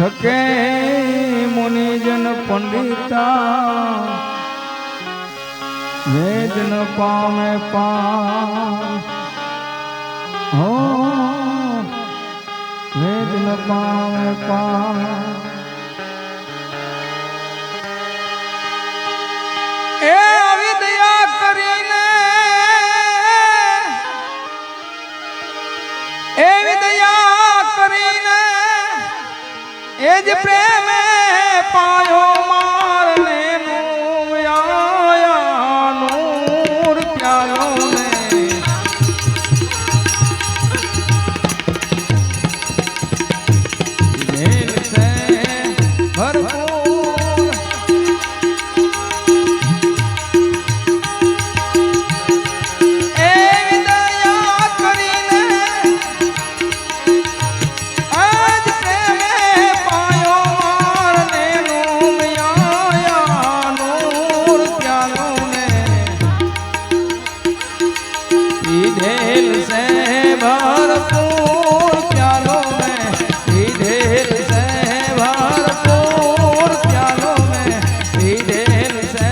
थके मुनिजन पंडिता वेद न पावे पार हो वेद न पावे पार ए अविद्या करीने ए विद्या करीने एज प्रेम पायो मारने आया नूर प्यारो ने जेल से भरपूर ए विद्या करीने आज प्रेम पायो मारने आया नूर प्यारो ने ढेल से भरपूर प्यालो में ढेल से भरपूर प्यालो में ढेल से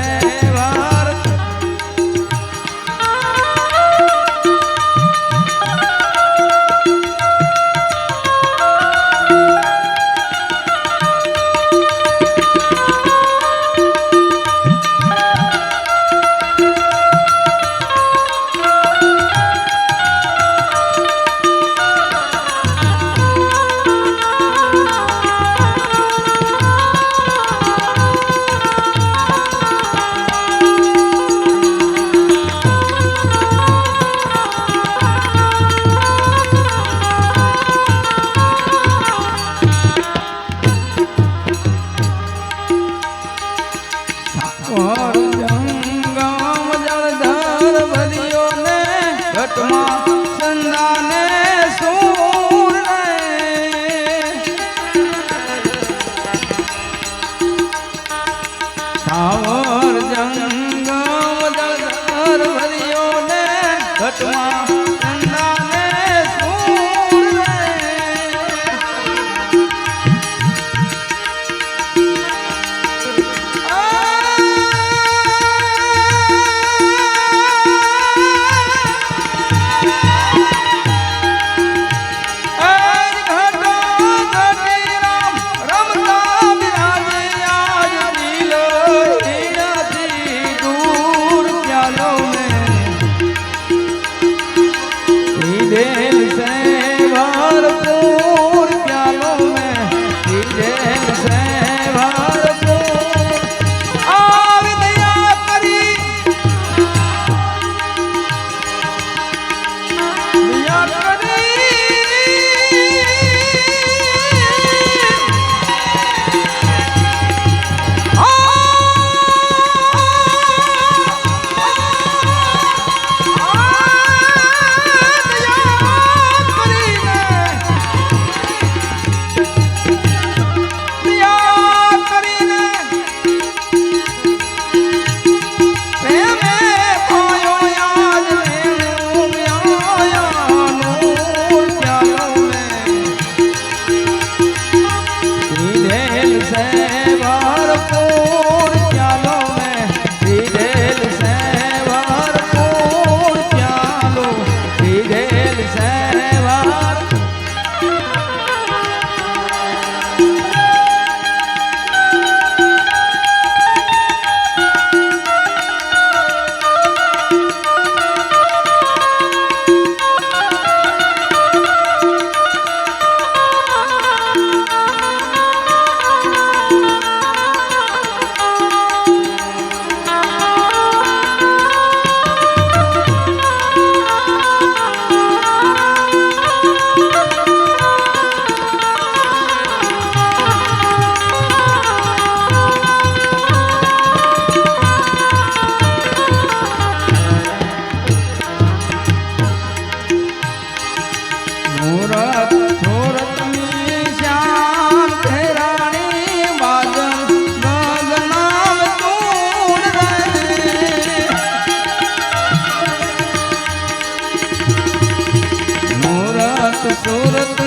सूरत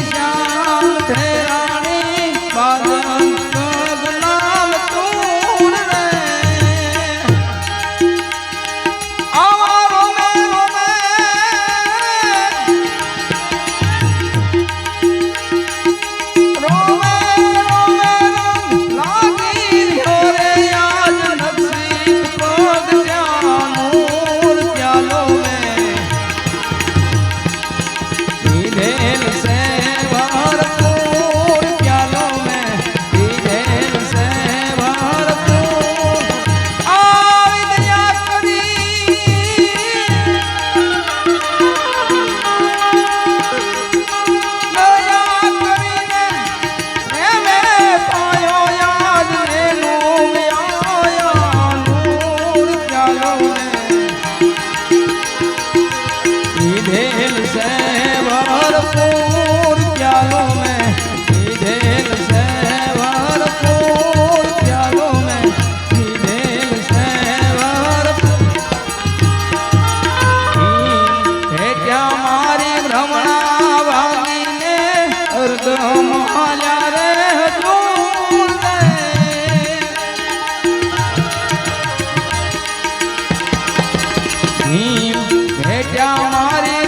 श्याम थे रानी पीधेल से भरपूर प्यालों में पीधेल से भरपूर प्यालों में पीधेल से भरपूर क्या मारी भ्रमणा भागी ने अर्ध माल्या रे हजूर भेट्या मारी